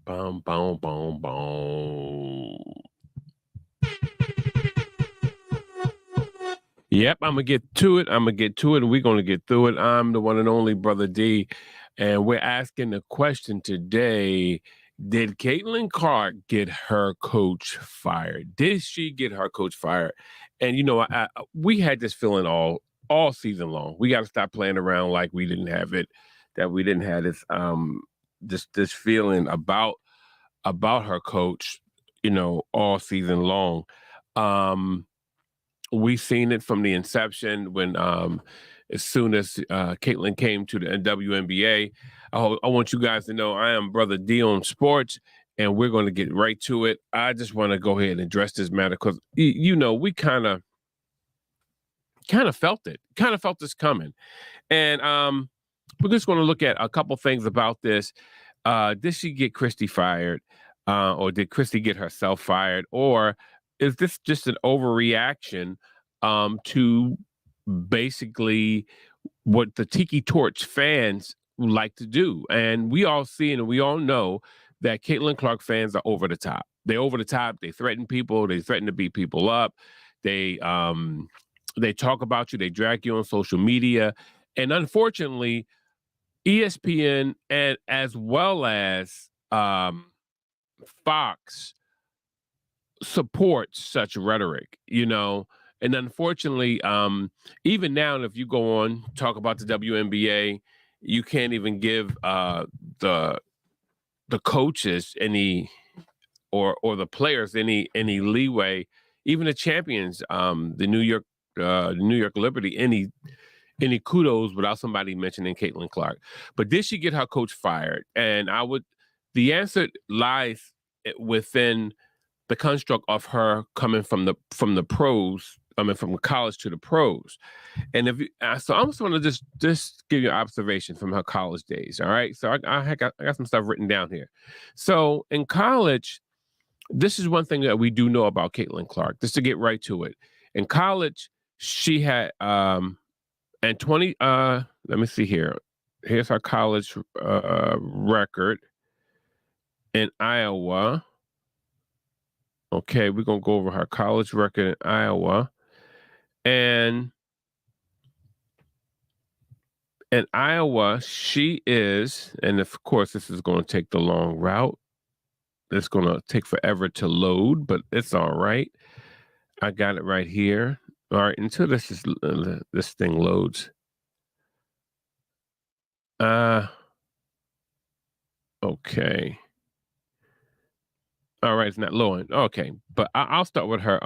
Boom, boom, boom, boom. Yep, I'm gonna get to it. And we're gonna get through it. I'm the one and only Brother D, and we're asking the question today: did Caitlin Clark get her coach fired? Did she get her coach fired? And we had this feeling all season long. We got to stop playing around like we didn't have it. That we didn't have this feeling about her coach, all season long. We've seen it from the inception when as soon as Caitlin came to the WNBA. I want you guys to know I am Brother D on sports, and we're going to get right to it. I just want to go ahead and address this matter because, we kind of felt it, felt this coming. And we're just going to look at a couple things about this. Did she get Christie fired? Or did Christie get herself fired? Or is this just an overreaction to basically what the Tiki Torch fans like to do? And we all see and we all know that Caitlin Clark fans are over the top. They're over the top. They threaten people. They threaten to beat people up. They talk about you. They drag you on social media. And unfortunately, ESPN and as well as Fox supports such rhetoric, and unfortunately, even now, if you go on talk about the WNBA, you can't even give the coaches any or the players any leeway, even the champions, the New York Liberty, any kudos without somebody mentioning Caitlin Clark. But did she get her coach fired? And the answer lies within the construct of her coming from the pros. I mean, from college to the pros. And so I'm just going to just give you an observation from her college days. All right. So I got some stuff written down here. So in college, this is one thing that we do know about Caitlin Clark, just to get right to it. In college, she had, and 20, let me see here. Here's her college record in Iowa. Okay, we're going to go over her college record in Iowa. And in Iowa, she is, and of course, this is going to take the long route. It's going to take forever to load, but it's all right. I got it right here. All right, until this thing loads. Okay. All right, it's not loading. Okay, but I'll start with her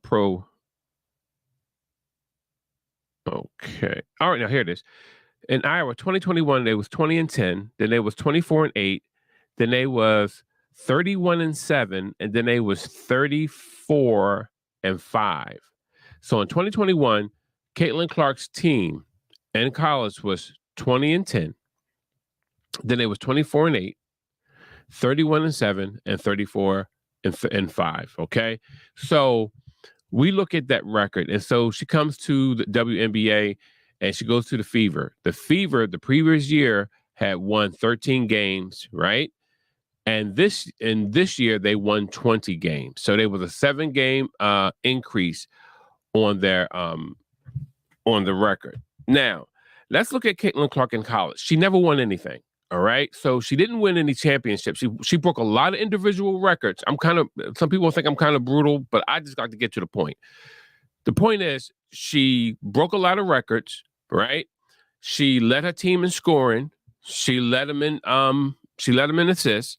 pro. Okay. All right, now here it is. In Iowa, 2021, they was 20-10. Then they was 24-8. Then they was 31-7, and then they was 34-5. So in 2021, Caitlin Clark's team in college was 20-10. Then it was 24-8, 31-7, and 34-5. Okay, so we look at that record, and so she comes to the WNBA, and she goes to the Fever. The Fever, the previous year, had won 13 games, right? And this year they won 20 games. So there was a 7-game increase on their on the record. Now, let's look at Caitlin Clark in college. She never won anything. All right. So she didn't win any championships. She broke a lot of individual records. Some people think I'm kind of brutal, but I just got to get to the point. The point is she broke a lot of records, right? She led her team in scoring. She led them in assists.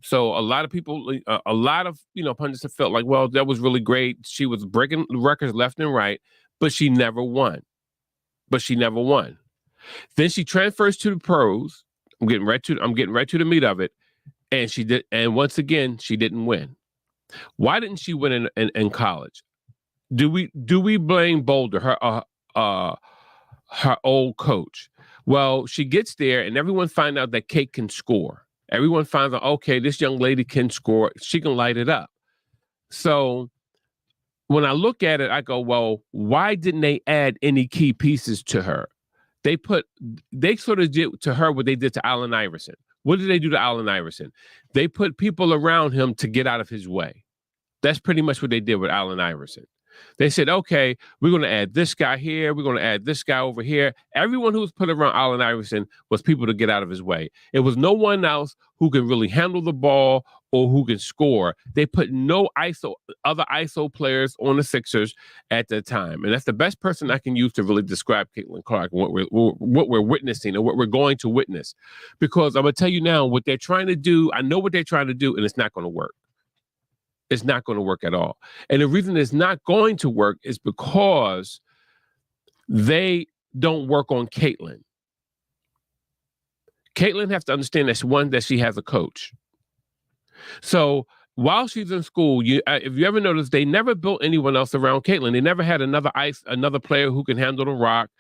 So a lot of people, pundits have felt like, well, that was really great. She was breaking records left and right, but she never won. Then she transfers to the pros. I'm getting right to the meat of it, and she did. And once again, she didn't win. Why didn't she win in college? Do we blame Boulder, her old coach? Well, she gets there, and everyone finds out that Kate can score. Everyone finds out, okay, this young lady can score. She can light it up. So when I look at it, I go, well, why didn't they add any key pieces to her? They sort of did to her what they did to Allen Iverson. What did they do to Allen Iverson? They put people around him to get out of his way. That's pretty much what they did with Allen Iverson. They said, okay, we're going to add this guy here. We're going to add this guy over here. Everyone who was put around Allen Iverson was people to get out of his way. It was no one else who can really handle the ball or who can score. They put no other ISO players on the Sixers at the time. And that's the best person I can use to really describe Caitlin Clark and what we're witnessing and what we're going to witness. Because I'm going to tell you now what they're trying to do. I know what they're trying to do, and it's not going to work. It's not going to work at all. And the reason it's not going to work is because they don't work on Caitlin. Caitlin has to understand that she has a coach. So while she's in school, if you ever notice, they never built anyone else around Caitlin. They never had another player who can handle the rock.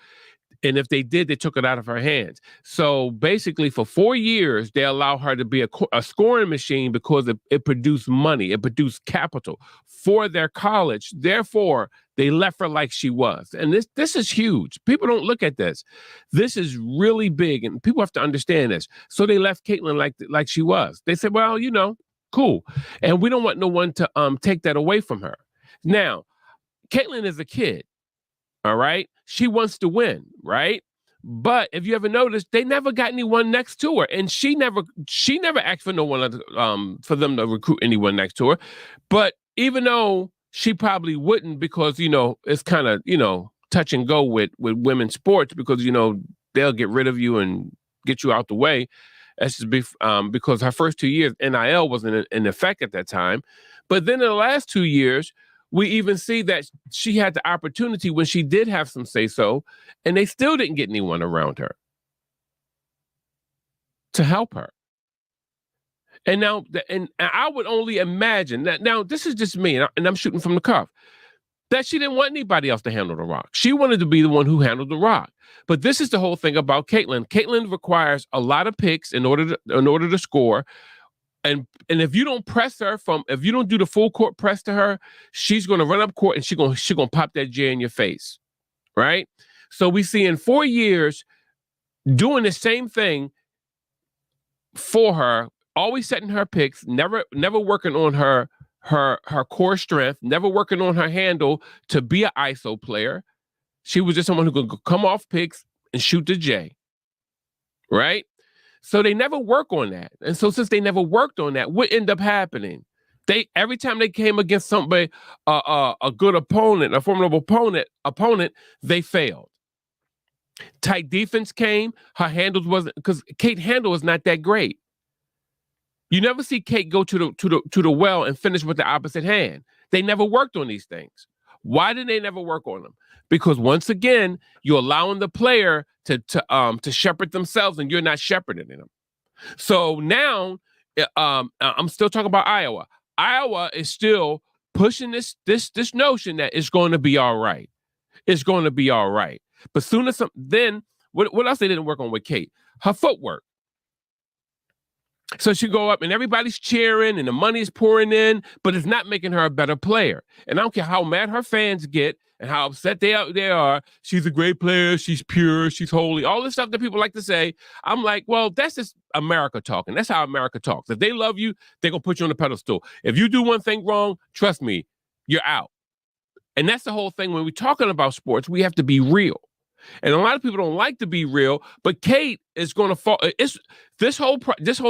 And if they did, they took it out of her hands. So basically, for 4 years, they allow her to be a scoring machine because it produced money. It produced capital for their college. Therefore, they left her like she was. And this is huge. People don't look at this. This is really big, and people have to understand this. So they left Caitlin like she was. They said, well, cool. And we don't want no one to take that away from her. Now, Caitlin is a kid. All right. She wants to win, right? But if you ever noticed, they never got anyone next to her. And she never asked for no one for them to recruit anyone next to her. But even though she probably wouldn't, because, it's kind of, touch and go with women's sports, because, they'll get rid of you and get you out the way. That's just because her first 2 years, NIL wasn't in effect at that time. But then in the last 2 years, we even see that she had the opportunity when she did have some say-so, and they still didn't get anyone around her to help her. And now, and I would only imagine that, now this is just me, and I'm shooting from the cuff, that she didn't want anybody else to handle the rock. She wanted to be the one who handled the rock. But this is the whole thing about Caitlin. Caitlin requires a lot of picks in order to score. And if you don't press her if you don't do the full court press to her, she's going to run up court and she's going to pop that J in your face, right? So we see in 4 years doing the same thing for her, always setting her picks, never working on her core strength, never working on her handle to be an ISO player. She was just someone who could come off picks and shoot the J, right? So they never work on that. And so since they never worked on that, what ended up happening? Every time they came against somebody, a good opponent, a formidable opponent, they failed. Tight defense came, her handles wasn't, because Kate's handle is not that great. You never see Kate go to the well and finish with the opposite hand. They never worked on these things. Why did they never work on them? Because once again, you're allowing the player to shepherd themselves, and you're not shepherding them. So now, I'm still talking about Iowa. Iowa is still pushing this notion that it's going to be all right. It's going to be all right. But soon as then what else they didn't work on with Kate? Her footwork. So she go up and everybody's cheering and the money's pouring in, but it's not making her a better player. And I don't care how mad her fans get and how upset they are. She's a great player. She's pure. She's holy. All this stuff that people like to say. I'm like, well, that's just America talking. That's how America talks. If they love you, they're going to put you on the pedestal. If you do one thing wrong, trust me, you're out. And that's the whole thing. When we're talking about sports, we have to be real. And a lot of people don't like to be real, but Kate is going to fall. This whole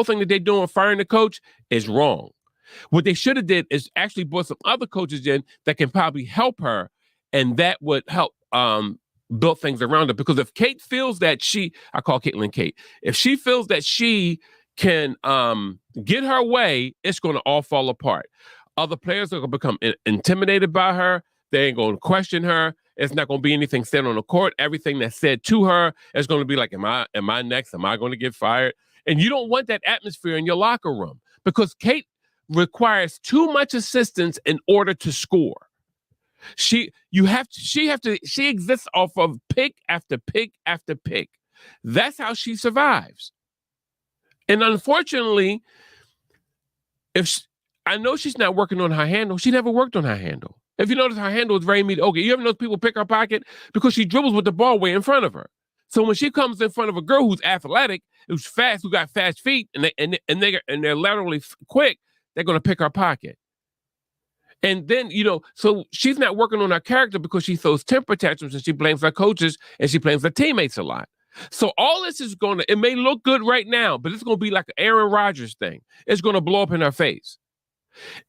thing that they're doing, firing the coach, is wrong. What they should have did is actually brought some other coaches in that can probably help her, and that would help build things around her. Because if Kate feels that I call Caitlin Kate, if she feels that she can get her way, it's going to all fall apart. Other players are going to become intimidated by her. They ain't going to question her. It's not going to be anything said on the court. Everything that's said to her is going to be like, am I next? Am I going to get fired? And you don't want that atmosphere in your locker room, because Kate requires too much assistance in order to score. She exists off of pick after pick after pick. That's how she survives. And unfortunately, I know she's not working on her handle. She never worked on her handle. If you notice, her handle is very mediocre. You ever notice people pick her pocket? Because she dribbles with the ball way in front of her. So when she comes in front of a girl who's athletic, who's fast, who got fast feet, and they're laterally quick, they're going to pick her pocket. And then, so she's not working on her character because she throws temper tantrums and she blames her coaches and she blames her teammates a lot. So all this is it may look good right now, but it's going to be like an Aaron Rodgers thing. It's going to blow up in her face.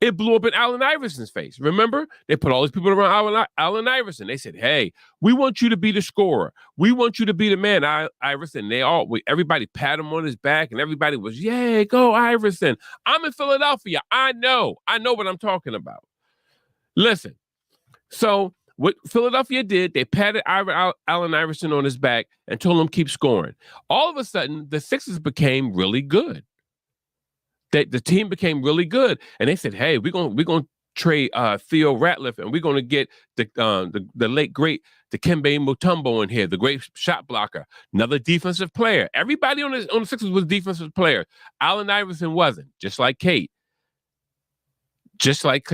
It blew up in Allen Iverson's face. Remember? They put all these people around Allen Iverson. They said, hey, we want you to be the scorer. We want you to be the man, Iverson. Everybody pat him on his back, and everybody was, yay, go Iverson. I'm in Philadelphia. I know what I'm talking about. Listen, so what Philadelphia did, they patted Allen Iverson on his back and told him keep scoring. All of a sudden, the Sixers became really good. The team became really good, and they said, "Hey, we're gonna trade Theo Ratliff, and we're gonna get the late great Dikembe Mutombo in here, the great shot blocker, another defensive player. Everybody on the Sixers was defensive player. Allen Iverson wasn't, just like Kate, just like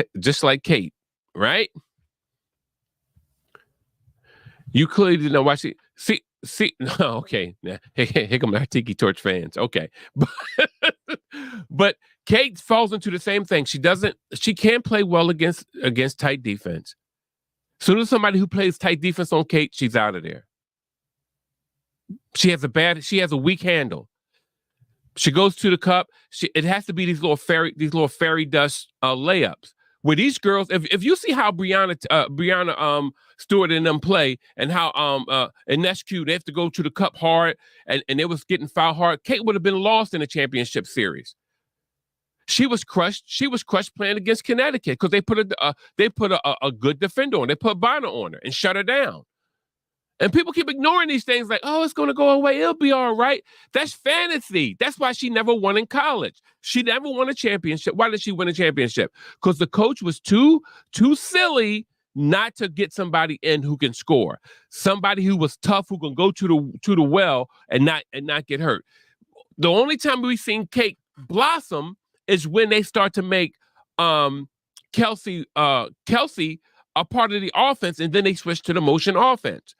Kate, right? You clearly didn't know why she see. No, okay. Here come our Tiki Torch fans. Okay, but Kate falls into the same thing. She can't play well against tight defense. As soon as somebody who plays tight defense on Kate, she's out of there. She has a weak handle. She goes to the cup. It has to be these little fairy dust layups. Where these girls, if you see how Brianna Stewart and them play, and how Inescu, they have to go to the cup hard, and they was getting foul hard, Kate would have been lost in the championship series. She was crushed. She was crushed playing against Connecticut because they put a good defender on. They put Bonner on her and shut her down. And people keep ignoring these things like, oh, it's going to go away. It'll be all right. That's fantasy. That's why she never won in college. She never won a championship. Why did she win a championship? Because the coach was too silly not to get somebody in who can score. Somebody who was tough, who can go to the well and not get hurt. The only time we've seen Kate blossom is when they start to make Kelsey a part of the offense, and then they switch to the motion offense.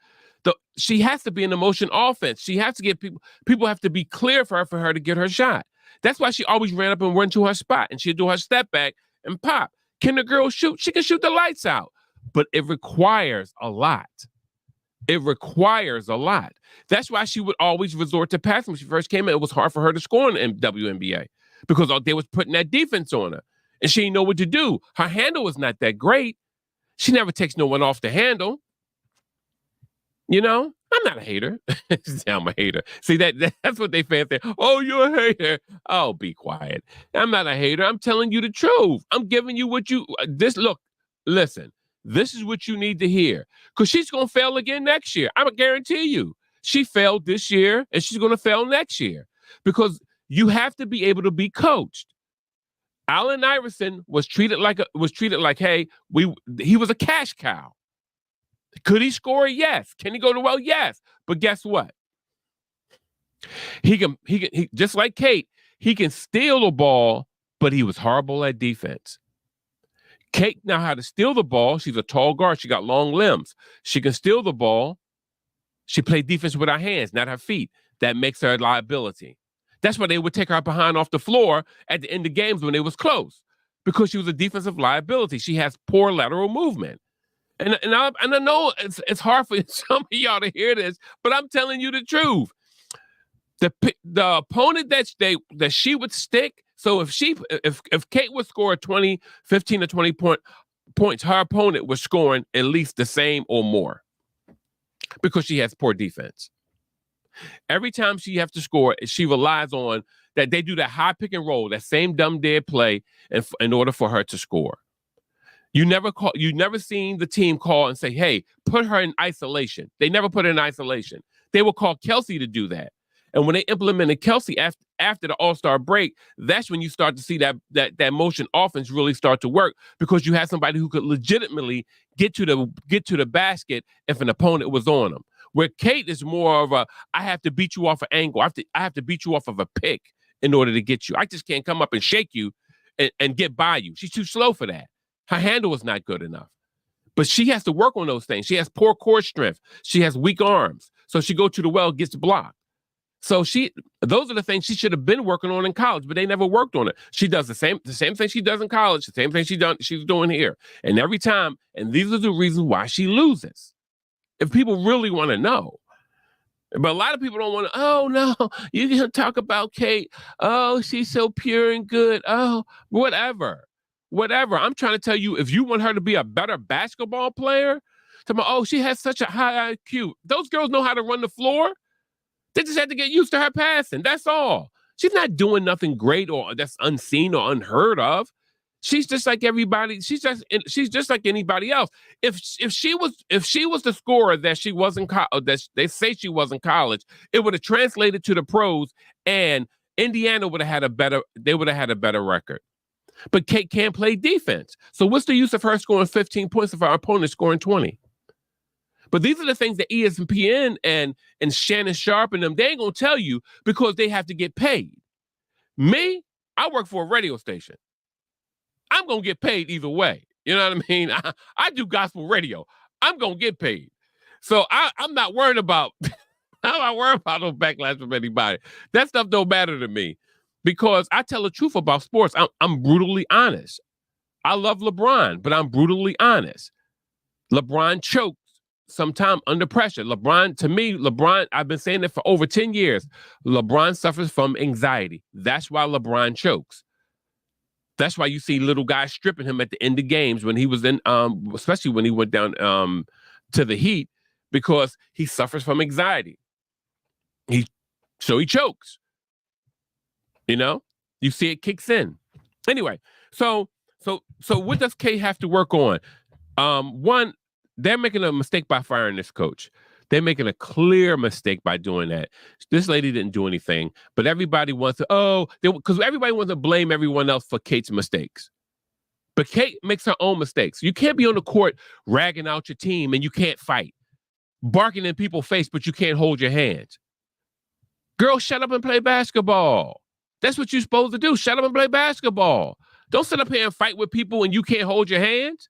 She has to be in the motion offense. She has to get people have to be clear for her to get her shot. That's why she always ran up and went to her spot, and she'd do her step back and pop. Can the girl shoot? She can shoot the lights out, but it requires a lot. It requires a lot. That's why she would always resort to passing. When she first came in, it was hard for her to score in WNBA because they was putting that defense on her, and she didn't know what to do. Her handle was not that great. She never takes no one off the handle. I'm not a hater. I'm a hater. See, that's what they fans say. Oh, you're a hater. Oh, be quiet. I'm not a hater. I'm telling you the truth. I'm giving you listen, this is what you need to hear. Because she's going to fail again next year. I guarantee you. She failed this year, and she's going to fail next year. Because you have to be able to be coached. Allen Iverson was treated like, hey, he was a cash cow. Could he score? Yes. Can he go to well? Yes. But guess what? He just like Kate, he can steal the ball, but he was horrible at defense. Kate know how to steal the ball. She's a tall guard. She got long limbs. She can steal the ball. She played defense with her hands, not her feet. That makes her a liability. That's why they would take her behind off the floor at the end of games when it was close, because she was a defensive liability. She has poor lateral movement. And I know it's hard for some of y'all to hear this, but I'm telling you the truth. The opponent that she would stick. So if Kate would score 15 to 20 points, her opponent was scoring at least the same or more, because she has poor defense. Every time she has to score, she relies on that they do that high pick and roll, that same dumb dead play, in order for her to score. You never seen the team call and say, hey, put her in isolation. They never put her in isolation. They will call Kelsey to do that. And when they implemented Kelsey after the All-Star break, that's when you start to see that motion offense really start to work, because you have somebody who could legitimately get to the basket if an opponent was on them. Where Kate is more of I have to beat you off an angle. I have to beat you off of a pick in order to get you. I just can't come up and shake you and get by you. She's too slow for that. Her handle is not good enough. But she has to work on those things. She has poor core strength. She has weak arms. So she go to the well, gets blocked. So those are the things she should have been working on in college, but they never worked on it. She does the same thing she does in college, the same thing she's doing here. And every time, and these are the reasons why she loses. If people really want to know. But a lot of people don't want to, oh no, you can talk about Kate. Oh, she's so pure and good. Oh, whatever. I'm trying to tell you, if you want her to be a better basketball player, oh, she has such a high IQ. Those girls know how to run the floor. They just had to get used to her passing. That's all. She's not doing nothing great or that's unseen or unheard of. She's just like everybody. She's just like anybody else. If she was the scorer that she was in that they say she was in college, it would have translated to the pros, and Indiana would have had a better record. But Kate can't play defense. So what's the use of her scoring 15 points if our opponent's scoring 20? But these are the things that ESPN and Shannon Sharp and them, they ain't going to tell you because they have to get paid. Me, I work for a radio station. I'm going to get paid either way. You know what I mean? I do gospel radio. I'm going to get paid. So I'm not worried about, I'm not worried about no backlash from anybody. That stuff don't matter to me because I tell the truth about sports. I'm brutally honest. I love LeBron, but I'm brutally honest. LeBron chokes sometime under pressure. To me, I've been saying it for over 10 years. LeBron suffers from anxiety. That's why LeBron chokes. That's why you see little guys stripping him at the end of games when he was in, especially when he went down to the Heat, because he suffers from anxiety. So he chokes. You know, you see it kicks in. Anyway, so what does Kay have to work on? One, they're making a mistake by firing this coach. They're making a clear mistake by doing that. This lady didn't do anything, but everybody wants to, because everybody wants to blame everyone else for Kate's mistakes. But Kate makes her own mistakes. You can't be on the court ragging out your team and you can't fight. Barking in people's face, but you can't hold your hands. Girl, shut up and play basketball. That's what you're supposed to do. Shut up and play basketball. Don't sit up here and fight with people and you can't hold your hands.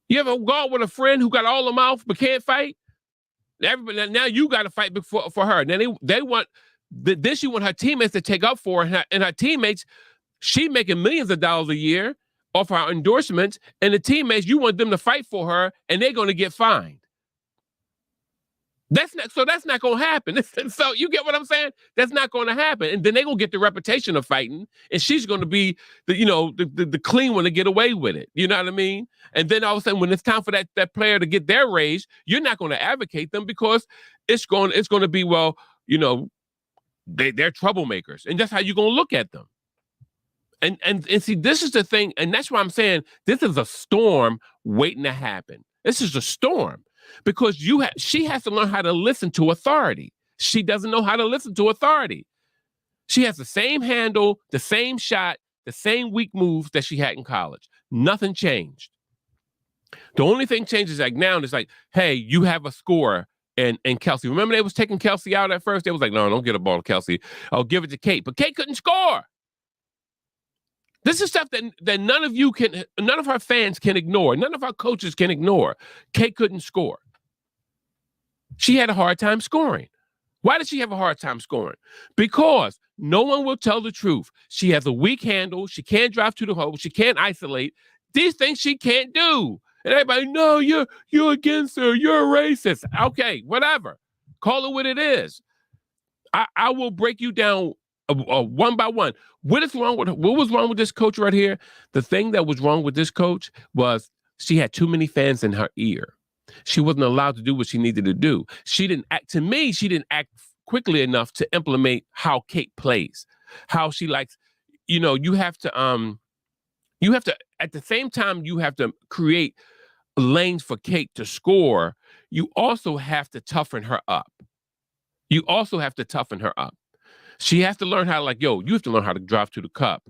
You ever go out with a friend who got all the mouth but can't fight? Everybody, now you got to fight for her. Then they want this. She want her teammates to take up for her, and her teammates. She making millions of dollars a year off her endorsements, and the teammates you want them to fight for her, and they're going to get fined. That's not going to happen. So you get what I'm saying? That's not going to happen, and then they're going to get the reputation of fighting, and she's going to be the clean one to get away with it. You know what I mean? And then all of a sudden, when it's time for that player to get their raise, you're not going to advocate them because it's going to be, well, they're troublemakers, and that's how you're going to look at them. And see, this is the thing, and that's why I'm saying this is a storm waiting to happen. This is a storm. Because she has to learn how to listen to authority. She doesn't know how to listen to authority. She has the same handle, the same shot, the same weak moves that she had in college. Nothing changed. The only thing changes like now is like, hey, you have a scorer and Kelsey. Remember they was taking Kelsey out at first? They was like, no, don't get a ball to Kelsey. I'll give it to Kate. But Kate couldn't score. This is stuff that none of our fans can ignore. None of our coaches can ignore. Kate couldn't score. She had a hard time scoring. Why did she have a hard time scoring? Because no one will tell the truth. She has a weak handle. She can't drive to the hole. She can't isolate. These things she can't do. And everybody, no, you're against her. You're a racist. Okay, whatever. Call it what it is. I will break you down one by one. What was wrong with this coach right here? The thing that was wrong with this coach was she had too many fans in her ear. She wasn't allowed to do what she needed to do. She didn't act quickly enough to implement how Kate plays, how she likes, you have to, at the same time, you have to create lanes for Kate to score. You also have to toughen her up. She has to learn how you have to learn how to drive to the cup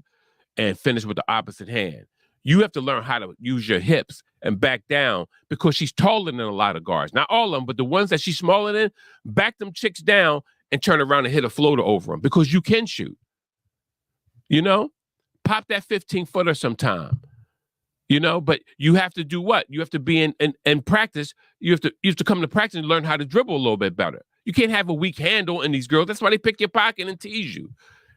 and finish with the opposite hand. You have to learn how to use your hips and back down because she's taller than a lot of guards. Not all of them, but the ones that she's smaller than, back them chicks down and turn around and hit a floater over them because you can shoot. Pop that 15-footer sometime. You know, but you have to do what? You have to be in practice. You have to come to practice and learn how to dribble a little bit better. You can't have a weak handle in these girls. That's why they pick your pocket and tease you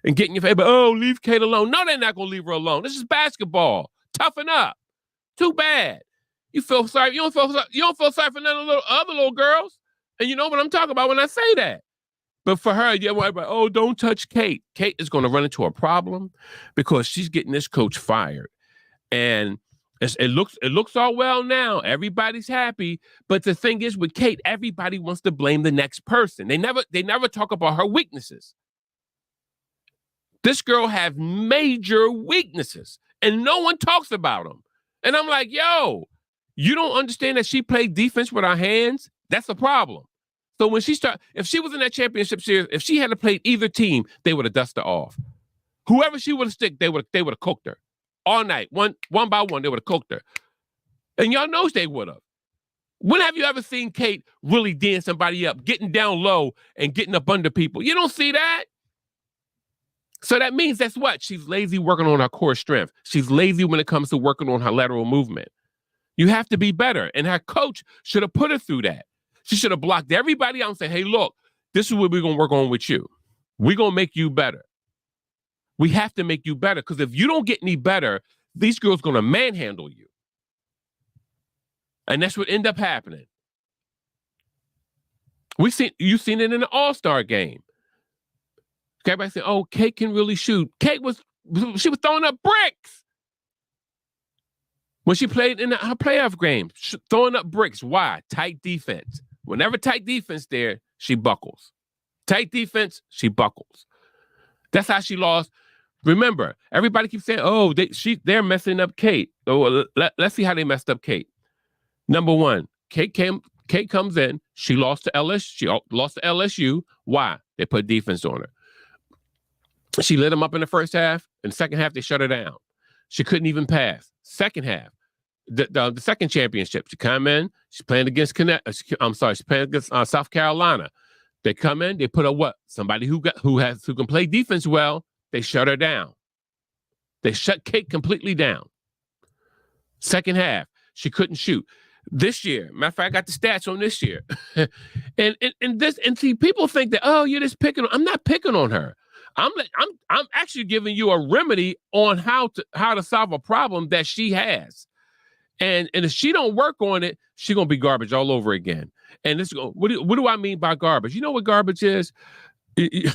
and get in your face. But, oh, leave Kate alone. No, they're not going to leave her alone. This is basketball. Toughen up. Too bad. You feel sorry. You don't feel sorry for none of the other little girls. And you know what I'm talking about when I say that. But for her, you're like, oh, don't touch Kate. Kate is going to run into a problem because she's getting this coach fired. And it looks all well now. Everybody's happy. But the thing is with Kate, everybody wants to blame the next person. They never talk about her weaknesses. This girl has major weaknesses and no one talks about them. And I'm like, yo, you don't understand that she played defense with her hands? That's a problem. So when if she was in that championship series, if she had to play either team, they would have dusted her off. Whoever she would have stick, they would have cooked her. All night, one by one, they would have cooked her. And y'all knows they would have. When have you ever seen Kate really dance somebody up, getting down low and getting up under people? You don't see that. So that means that's what? She's lazy working on her core strength. She's lazy when it comes to working on her lateral movement. You have to be better. And her coach should have put her through that. She should have blocked everybody out and said, hey, look, this is what we're going to work on with you. We're going to make you better. We have to make you better because if you don't get any better, these girls are going to manhandle you. And that's what ended up happening. You've seen it in the All-Star game. Everybody said, oh, Kate can really shoot. She was throwing up bricks. When she played in her playoff game, throwing up bricks. Why? Tight defense. Whenever tight defense there, she buckles. Tight defense, she buckles. That's how she lost. Remember, everybody keeps saying, oh, they're messing up Kate. So let's see how they messed up Kate. Number one, Kate comes in. She lost to LSU. She lost to LSU. Why? They put defense on her. She lit them up in the first half. In the second half, they shut her down. She couldn't even pass. Second half, the second championship, she come in. She's playing against she's playing against South Carolina. They come in. They put her what? Somebody who can play defense well. They shut her down. They shut Kate completely down. Second half, she couldn't shoot. This year, matter of fact, I got the stats on this year. and see, people think that, oh, you're just picking on. I'm not picking on her. I'm actually giving you a remedy on how to solve a problem that she has. And if she don't work on it, she's gonna be garbage all over again. And what do I mean by garbage? You know what garbage is? She's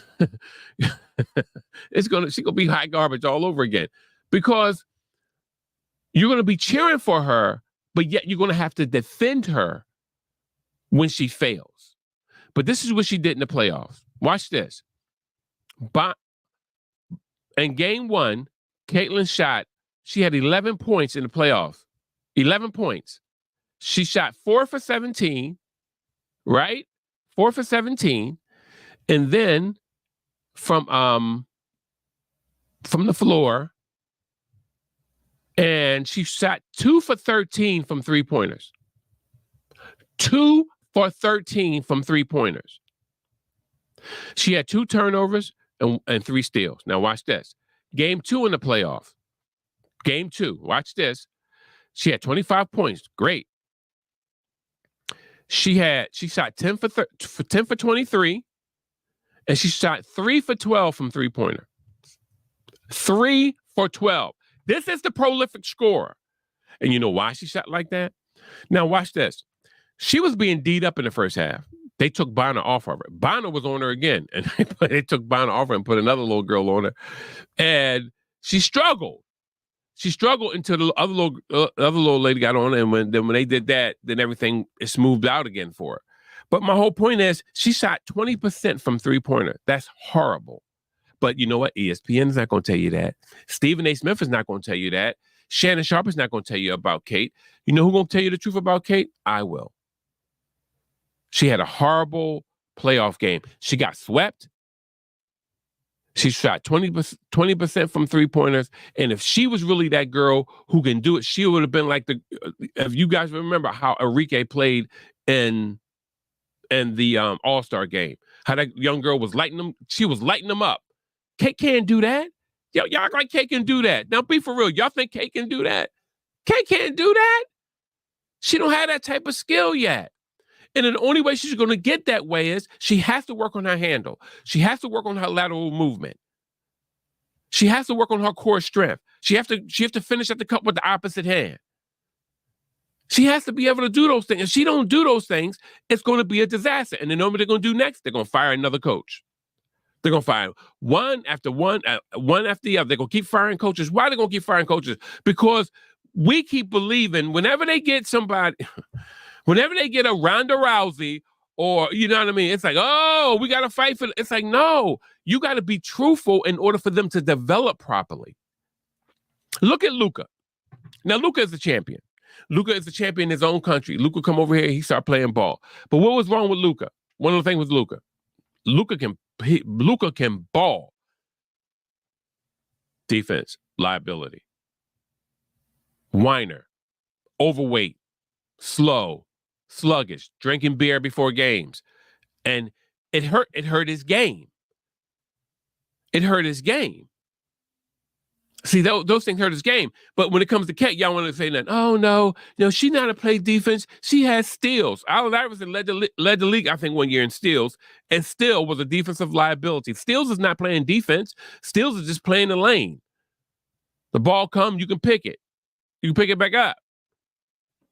gonna be high garbage all over again because you're gonna be cheering for her, but yet you're gonna have to defend her when she fails. But this is what she did in the playoffs. Watch this. In game one, Caitlin shot. She had 11 points in the playoffs. 11 points. She shot 4 for 17, right? 4 for 17. And then from the floor, and she shot 2 for 13 from three-pointers. 2 for 13 from three-pointers. She had 2 turnovers and 3 steals. Now watch this. Game 2 in the playoffs. Game 2. Watch this. She had 25 points. Great. She shot 10 for 23, and she shot 3 for 12 from three-pointer. 3 for 12. This is the prolific scorer. And you know why she shot like that? Now watch this. She was being D'd up in the first half. They took Bonner off of her. Bonner was on her again, and they took Bonner off her and put another little girl on her. And she struggled. She struggled until the other little lady got on, and when they did that, then everything is smoothed out again for her. But my whole point is, she shot 20% from three-pointer. That's horrible. But you know what? ESPN is not going to tell you that. Stephen A. Smith is not going to tell you that. Shannon Sharpe is not going to tell you about Kate. You know who's going to tell you the truth about Kate? I will. She had a horrible playoff game. She got swept. She shot 20% from three-pointers. And if she was really that girl who can do it, she would have been like if you guys remember how Enrique played in the All-Star game, how that young girl was lighting them. She was lighting them up. Kate can't do that. Y'all act like Kate can do that. Now be for real. Y'all think Kate can do that? Kate can't do that. She don't have that type of skill yet. And the only way she's going to get that way is she has to work on her handle. She has to work on her lateral movement. She has to work on her core strength. She have to finish at the cup with the opposite hand. She has to be able to do those things. If she don't do those things, it's going to be a disaster. And then know what they're going to do next? They're going to fire another coach. They're going to fire one after one after the other. They're going to keep firing coaches. Why are they going to keep firing coaches? Because we keep believing whenever they get somebody, whenever they get a Ronda Rousey or, you know what I mean? It's like, oh, we got to fight for it. It's like, no, you got to be truthful in order for them to develop properly. Look at Luka. Now, Luka is the champion. Luka is the champion in his own country. Luka come over here, he started playing ball. But what was wrong with Luka? One of the things with Luka. Luka can ball. Defense, liability. Whiner, overweight, slow, sluggish, drinking beer before games. And it hurt his game. It hurt his game. See, those things hurt his game. But when it comes to Kate, y'all want to say that, oh, no, she not a play defense. She has steals. Allen Iverson led the league, I think, one year in steals, and still was a defensive liability. Steals is not playing defense. Steals is just playing the lane. The ball comes, you can pick it. You can pick it back up.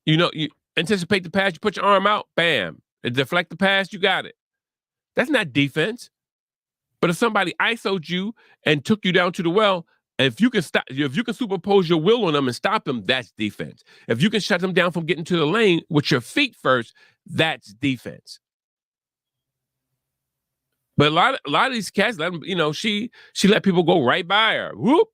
You anticipate the pass, you put your arm out, bam. It deflect the pass, you got it. That's not defense. But if somebody ISO'd you and took you down to the well, if you can superpose your will on them and stop them, that's defense. If you can shut them down from getting to the lane with your feet first, that's defense. But a lot of these cats, let them, she let people go right by her. Whoop.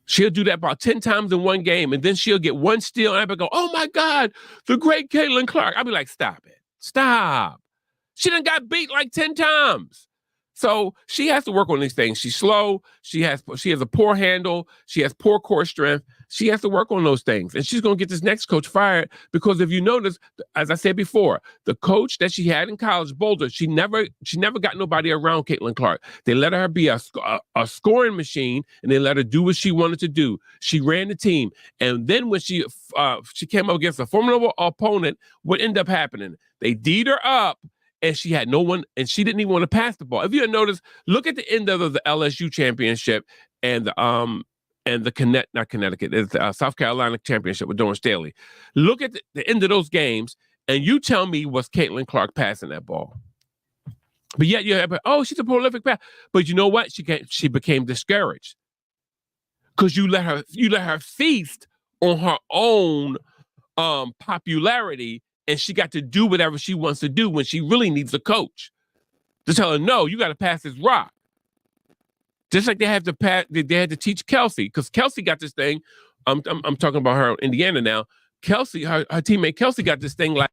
She'll do that about 10 times in one game, and then she'll get one steal, and I'll go, oh my God, the great Caitlin Clark. I'll be like, stop it. Stop. She done got beat like 10 times. So she has to work on these things. She's slow. She has a poor handle. She has poor core strength. She has to work on those things. And she's going to get this next coach fired because if you notice, as I said before, the coach that she had in college, Boulder, she never got nobody around Caitlin Clark. They let her be a scoring machine, and they let her do what she wanted to do. She ran the team. And then when she came up against a formidable opponent, what ended up happening? They D'd her up. And she had no one, and she didn't even want to pass the ball. If you notice, look at the end of the LSU championship and the South Carolina championship with Dawn Staley. Look at the end of those games, and you tell me was Caitlin Clark passing that ball? But yet you have, oh, she's a prolific passer. But you know what? She became discouraged because you let her feast on her own popularity. And she got to do whatever she wants to do when she really needs a coach to tell her, no, you got to pass this rock. Just like they had to teach Kelsey, because Kelsey got this thing. I'm talking about her in Indiana now. Kelsey, her teammate Kelsey got this thing like